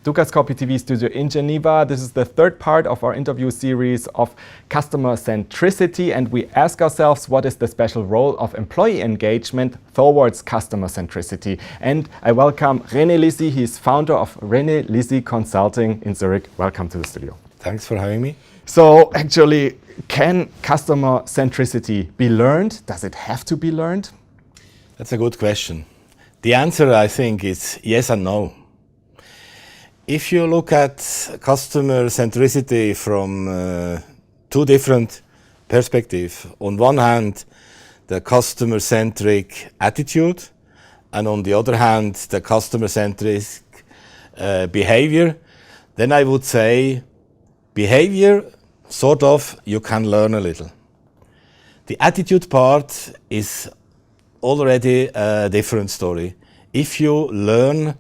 Dukascopy TV studio in Geneva. This is the third part of our interview series of customer centricity, and we ask ourselves what is the special role of employee engagement towards customer centricity. And I welcome René Lisi. He is founder of René Lisi Consulting in Zurich. Welcome to the studio. Thanks for having me. So actually, can customer centricity be learned? Does it have to be learned? That's a good question. The answer, I think, is yes and no. If you look at customer centricity from two different perspectives, on one hand, the customer-centric attitude, and on the other hand, the customer-centric behavior, then I would say behavior, sort of, you can learn a little. The attitude part is already a different story. If you learn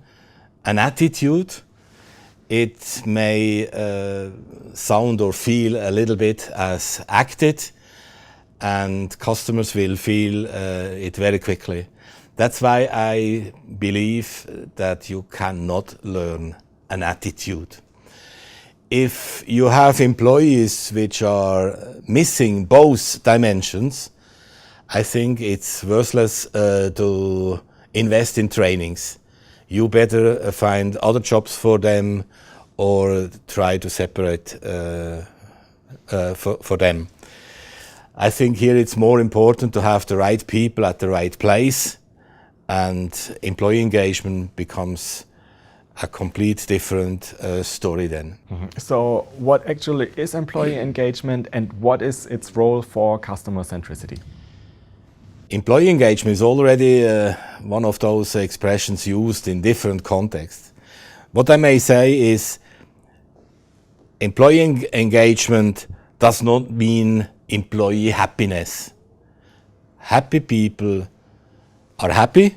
an attitude, it may sound or feel a little bit as acted, and customers will feel it very quickly. That's why I believe that you cannot learn an attitude. If you have employees which are missing both dimensions, I think it's worthless to invest in trainings. You better find other jobs for them or try to separate for them. I think here it's more important to have the right people at the right place, and employee engagement becomes a complete different story then. So what actually is employee engagement, and what is its role for customer centricity? Employee engagement is already one of those expressions used in different contexts. What I may say is employee engagement does not mean employee happiness. Happy people are happy,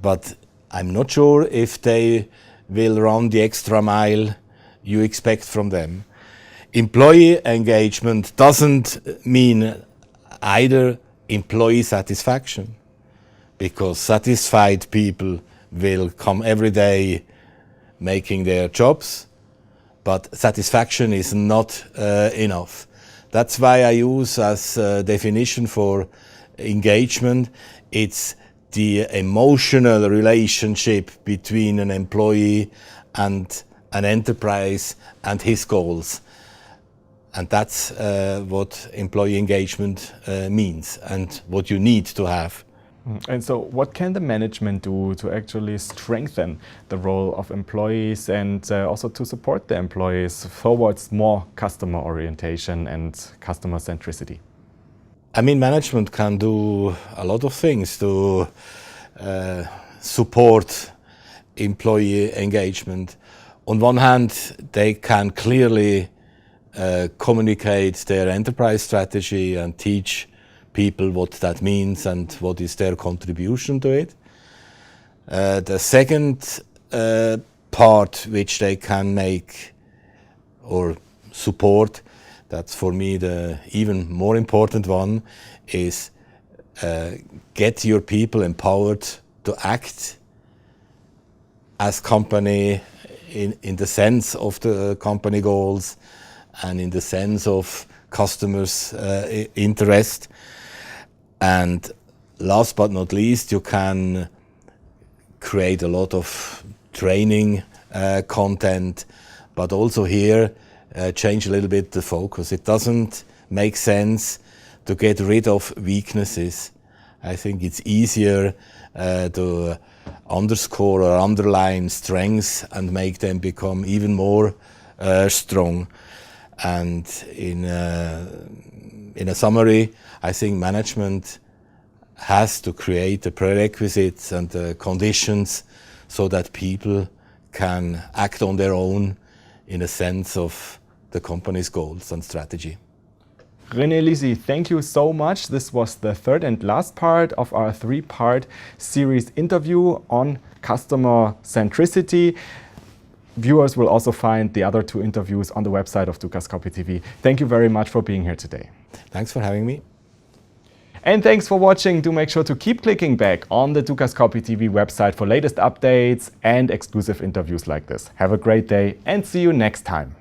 but I'm not sure if they will run the extra mile you expect from them. Employee engagement doesn't mean either employee satisfaction, because satisfied people will come every day making their jobs, but satisfaction is not enough. That's why I use as a definition for engagement, it's the emotional relationship between an employee and an enterprise and his goals. And that's what employee engagement means and what you need to have. And so what can the management do to actually strengthen the role of employees and also to support the employees towards more customer orientation and customer centricity? I mean, management can do a lot of things to support employee engagement. On one hand, they can clearly communicate their enterprise strategy and teach people what that means and what is their contribution to it. The second part which they can make or support, that's for me the even more important one, is get your people empowered to act as company in the sense of the company goals and in the sense of customers' interest. And last but not least, you can create a lot of training content, but also here change a little bit the focus. It doesn't make sense to get rid of weaknesses. I think it's easier to underscore or underline strengths and make them become even more strong. And in a summary, I think management has to create the prerequisites and the conditions so that people can act on their own in a sense of the company's goals and strategy. René Lisi, thank you so much. This was the third and last part of our three-part series interview on customer centricity. Viewers will also find the other two interviews on the website of Dukascopy TV. Thank you very much for being here today. Thanks for having me. And thanks for watching. Do make sure to keep clicking back on the Dukascopy TV website for latest updates and exclusive interviews like this. Have a great day and see you next time.